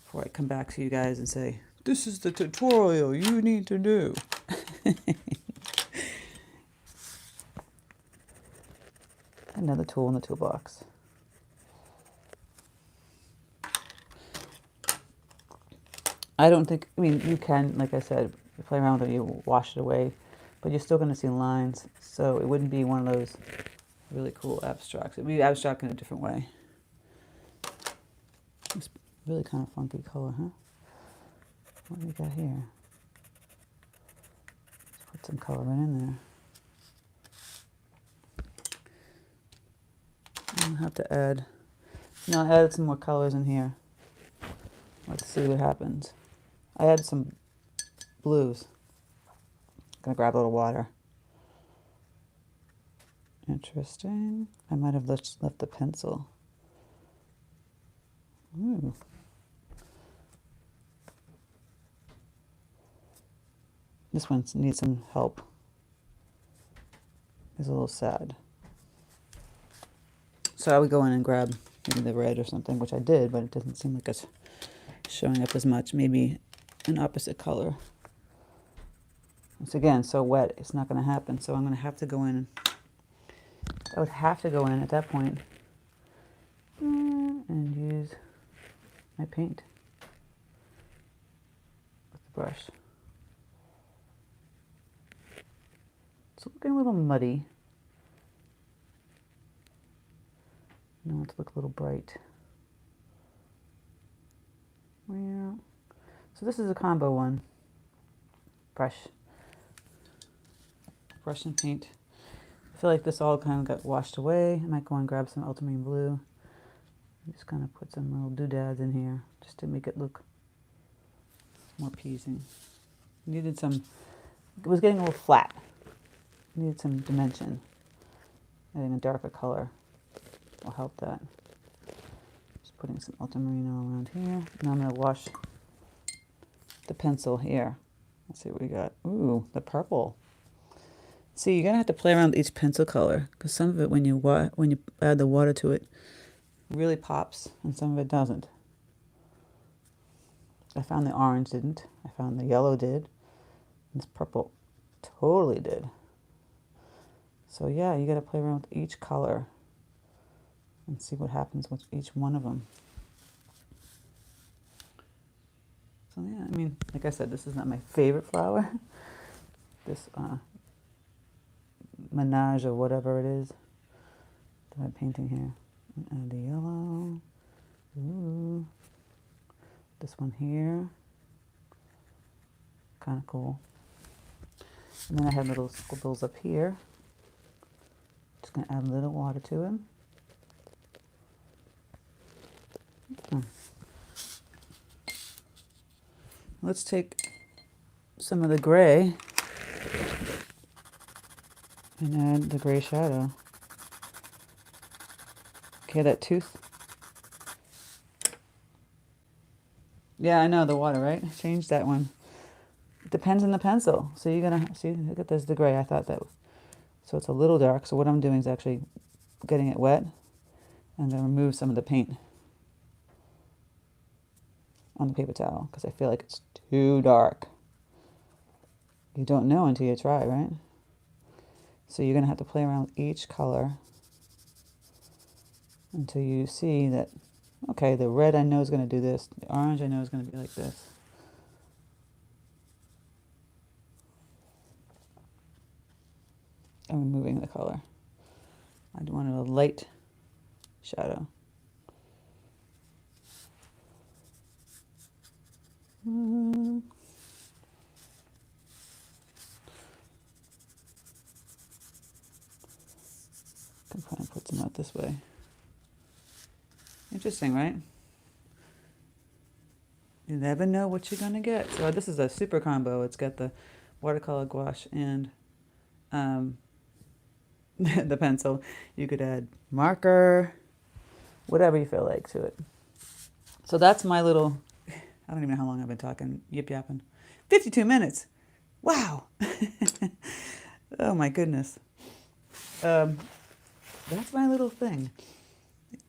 before I come back to you guys and say, this is the tutorial you need to do. Another tool in the toolbox. I don't think, I mean, you can, like I said, you play around with it, you wash it away, but you're still going to see lines, so it wouldn't be one of those really cool abstracts. It would be abstract in a different way. It's really kind of funky color, huh? What do we got here? Let's put some color right in there. I'll have to add, I added some more colors in here. Let's see what happens. I added some blues. Gonna grab a little water. Interesting. I might have left the pencil. Ooh. This one needs some help. It's a little sad. So I would go in and grab maybe the red or something, which I did, but it doesn't seem like it's showing up as much. Maybe an opposite color. Once again, so wet, it's not going to happen. So I'm going to have to go in. I would have to go in at that point and use my paint with the brush. It's looking a little muddy. I want it to look a little bright. Yeah. So this is a combo one. Brush and paint. I feel like this all kind of got washed away. I might go and grab some ultramarine blue. I'm just gonna put some little doodads in here just to make it look more pleasing. Needed some, it was getting a little flat. Needed some dimension. Adding a darker color will help that. Just putting some ultramarine all around here. Now I'm gonna wash the pencil here. Let's see what we got. Ooh, the purple. See, you're gonna have to play around with each pencil color because some of it, when you add the water to it, really pops, and some of it doesn't. I found the orange didn't. I found the yellow did. This purple totally did. So yeah, you got to play around with each color and see what happens with each one of them. So yeah, I mean, like I said, this is not my favorite flower. This menage or whatever it is that I'm painting here. And the yellow. Ooh. This one here. Kind of cool. And then I have little scribbles up here. Just going to add a little water to them. Let's take some of the gray and add the gray shadow. Okay, that tooth. Yeah, I know, the water, right? Change that one. It depends on the pencil. So you're going to, see, look at this, the gray. I thought that, so it's a little dark. So what I'm doing is actually getting it wet and then remove some of the paint on the paper towel because I feel like it's too dark. You don't know until you try, right? So you're going to have to play around with each color until you see that, okay, the red I know is going to do this. The orange I know is going to be like this. I'm removing the color. I wanted a light shadow. Can probably put some out this way. Interesting, right? You never know what you're gonna get. So this is a super combo. It's got the watercolor gouache and the pencil. You could add marker, whatever you feel like to it. So that's my little, I don't even know how long I've been talking, yip yapping. 52 minutes. Wow. Oh my goodness. That's my little thing.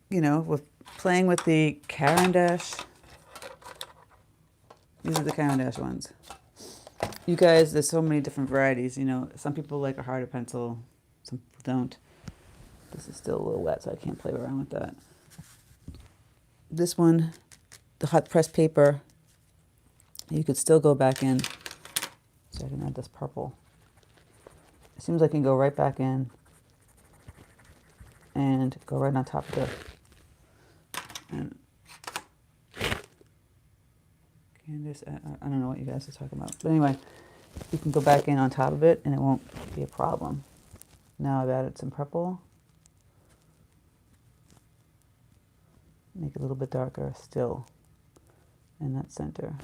You know, with playing with the Caran d'Ache. These are the Caran d'Ache ones. You guys, there's so many different varieties. You know, some people like a harder pencil, some people don't. This is still a little wet, so I can't play around with that. This one, the hot press paper, you could still go back in. So I can add this purple. It seems like you can go right back in and go right on top of it. And Candace, I don't know what you guys are talking about. But anyway, you can go back in on top of it and it won't be a problem. Now I've added some purple. Make it a little bit darker still in that center.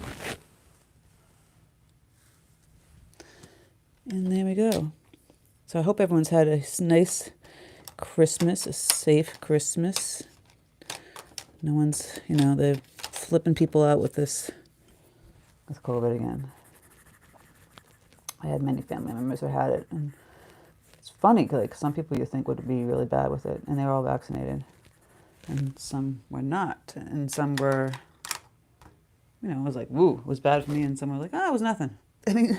And there we go. So I hope everyone's had a nice Christmas, a safe Christmas. No one's, you know, they're flipping people out with this, with COVID again. I had many family members who had it, and it's funny, like some people you think would be really bad with it, and they were all vaccinated, and some were not, and some were, you know, it was like, woo, it was bad for me, and some were like, oh, it was nothing. I mean,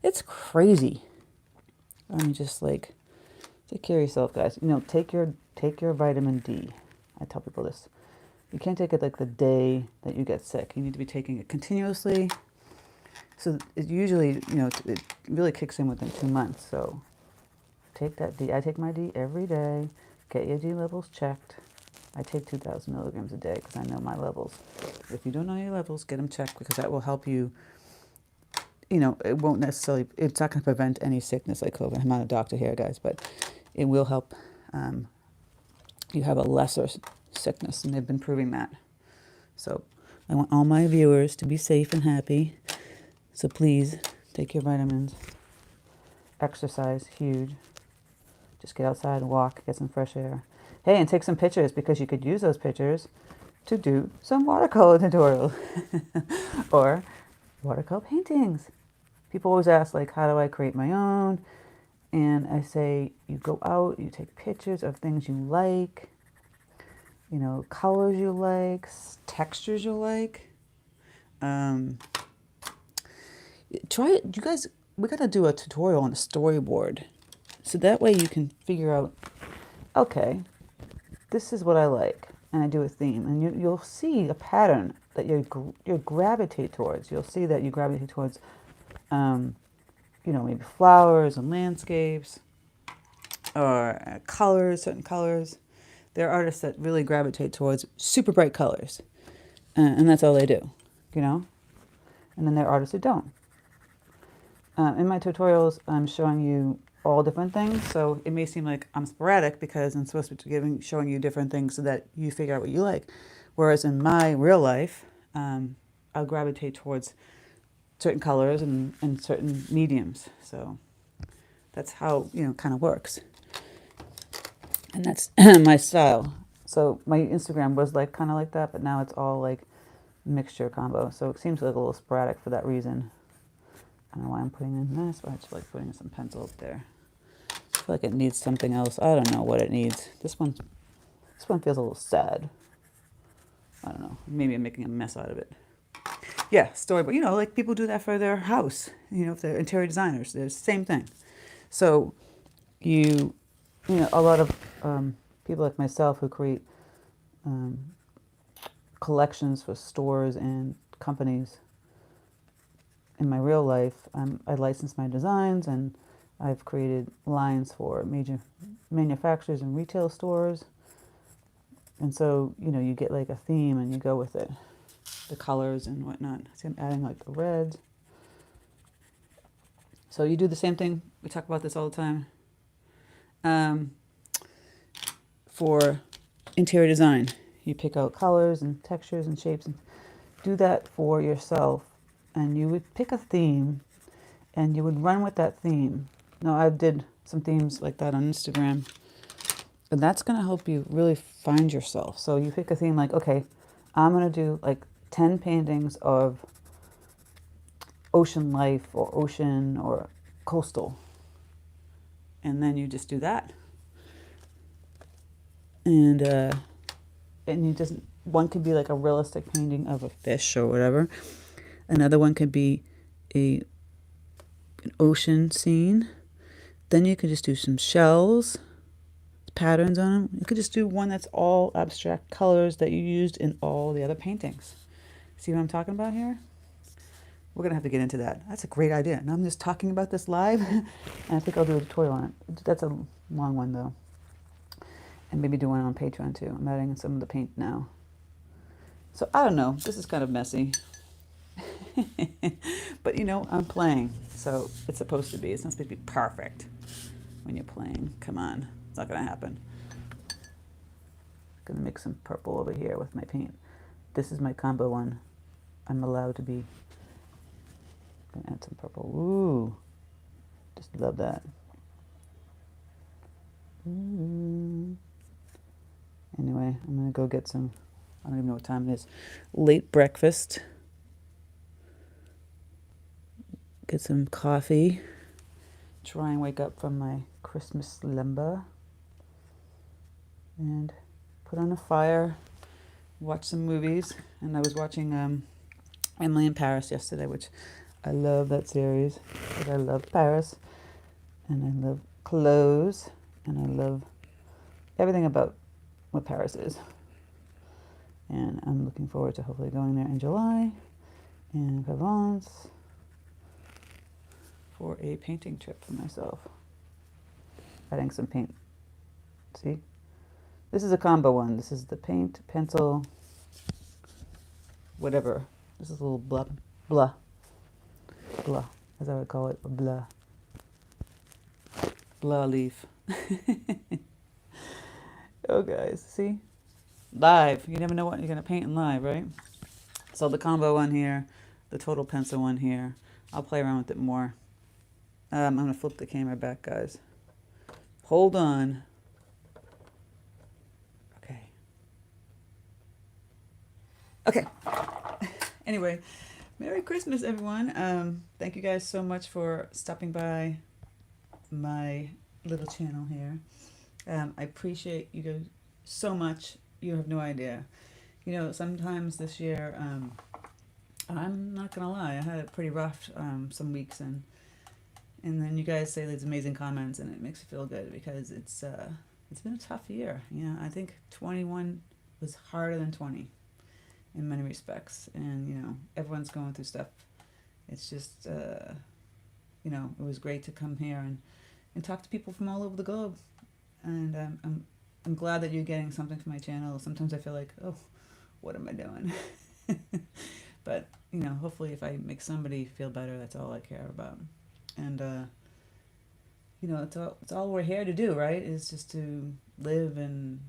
it's crazy. I mean, just like, take care of yourself, guys. You know, take your vitamin D. I tell people this. You can't take it like the day that you get sick. You need to be taking it continuously. So it usually, you know, it really kicks in within 2 months. So take that D. I take my D every day. Get your D levels checked. I take 2,000 milligrams a day because I know my levels. If you don't know your levels, get them checked because that will help you. You know, it won't necessarily, it's not going to prevent any sickness like COVID. I'm not a doctor here, guys, but it will help you have a lesser sickness, and they've been proving that. So I want all my viewers to be safe and happy. So please take your vitamins. Exercise, huge. Just get outside, walk, get some fresh air. Hey, and take some pictures because you could use those pictures to do some watercolor tutorials or watercolor paintings. People always ask, like, how do I create my own? And I say, you go out, you take pictures of things you like, you know, colors you like, textures you like. Try it. You guys, we got to do a tutorial on a storyboard. So that way you can figure out, okay, this is what I like. And I do a theme. And you'll see a pattern that you gravitate towards. You'll see that you gravitate towards, maybe flowers and landscapes or colors, certain colors. There are artists that really gravitate towards super bright colors. And that's all they do, And then there are artists who don't. In my tutorials, I'm showing you all different things. So it may seem like I'm sporadic because I'm supposed to be showing you different things so that you figure out what you like. Whereas in my real life, I'll gravitate towards certain colors and certain mediums. So that's how, kind of works. And that's my style. So my Instagram was kind of like that, but now it's all like mixture combo. So it seems like a little sporadic for that reason. I don't know why I'm putting in this, but I just like putting some pencil up there. I feel like it needs something else. I don't know what it needs. This one feels a little sad. I don't know. Maybe I'm making a mess out of it. Yeah, storyboard. Like people do that for their house. If they're interior designers, they're the same thing. So a lot of people like myself who create collections for stores and companies. In my real life, I license my designs and I've created lines for major manufacturers and retail stores. And so, you get like a theme and you go with it. The colors and whatnot. See, I'm adding like the red. So you do the same thing. We talk about this all the time. For interior design, you pick out colors and textures and shapes and do that for yourself. And you would pick a theme and you would run with that theme. Now, I did some themes like that on Instagram. And that's going to help you really find yourself. So you pick a theme like, okay, I'm going to do like 10 paintings of ocean life or ocean or coastal. And then you just do that. And you just, one could be like a realistic painting of a fish or whatever. Another one could be an ocean scene. Then you could just do some shells, patterns on them. You could just do one that's all abstract colors that you used in all the other paintings. See what I'm talking about here? We're going to have to get into that. That's a great idea. And I'm just talking about this live, and I think I'll do a tutorial on it. That's a long one, though. And maybe do one on Patreon, too. I'm adding some of the paint now. So, I don't know. This is kind of messy. But, I'm playing. So, it's supposed to be. It's not supposed to be perfect when you're playing. Come on. It's not going to happen. I'm going to mix some purple over here with my paint. This is my combo one. I'm allowed to be. I'm going to add some purple. Ooh. Just love that. Ooh. Anyway, I'm going to go get some, I don't even know what time it is, late breakfast. Get some coffee. Try and wake up from my Christmas slumber. And put on a fire. Watch some movies. And I was watching Emily in Paris yesterday, which I love that series. Because I love Paris. And I love clothes. And I love everything about what Paris is. And I'm looking forward to hopefully going there in July in Provence for a painting trip for myself. Adding some paint. See? This is a combo one. This is the paint, pencil, whatever. This is a little blah, as I would call it, a blah leaf. Oh, guys, see? Live. You never know what you're going to paint in live, right? So the combo one here, the total pencil one here. I'll play around with it more. I'm going to flip the camera back, guys. Hold on. Okay. Anyway, Merry Christmas, everyone. Thank you guys so much for stopping by my little channel here. I appreciate you guys so much. You have no idea. Sometimes this year, I'm not gonna lie, I had it pretty rough some weeks, and then you guys say these amazing comments, and it makes me feel good because it's been a tough year. You know, I think 21 was harder than 20 in many respects, and you know everyone's going through stuff. It's just you know, it was great to come here and talk to people from all over the globe, and I'm glad that you're getting something from my channel. Sometimes I feel like, oh, what am I doing? But you know, hopefully, if I make somebody feel better, that's all I care about. And you know, it's all we're here to do, right? Is just to live and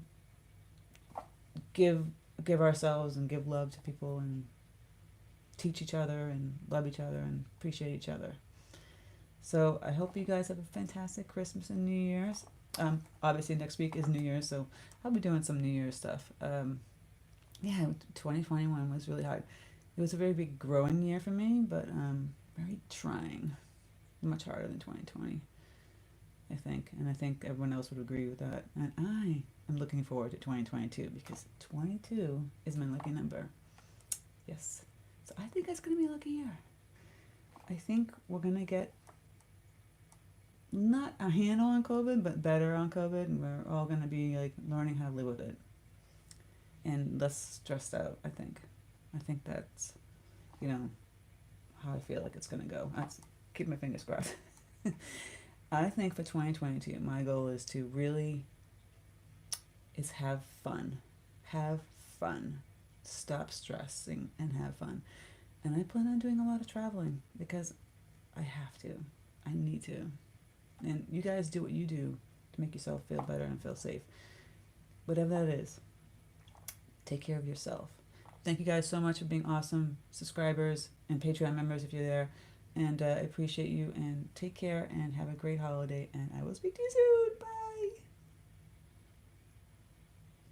give give ourselves and give love to people and teach each other and love each other and appreciate each other. So I hope you guys have a fantastic Christmas and New Year's. Obviously next week is New Year's, so I'll be doing some New Year's stuff. Yeah, 2021 was really hard. It was a very big growing year for me, but very trying. Much harder than 2020, I think. And I think everyone else would agree with that. And I am looking forward to 2022 because 22 is my lucky number. Yes. So I think it's going to be a lucky year. I think we're going to get not a handle on COVID, but better on COVID. And we're all going to be like learning how to live with it. And less stressed out, I think. I think that's, you know, how I feel like it's going to go. That's, keep my fingers crossed. I think for 2022, my goal is to really have fun. Have fun. Stop stressing and have fun. And I plan on doing a lot of traveling because I have to. I need to. And you guys do what you do to make yourself feel better and feel safe. Whatever that is, take care of yourself. Thank you guys so much for being awesome subscribers and Patreon members if you're there. And I appreciate you, and take care and have a great holiday, and I will speak to you soon. Bye.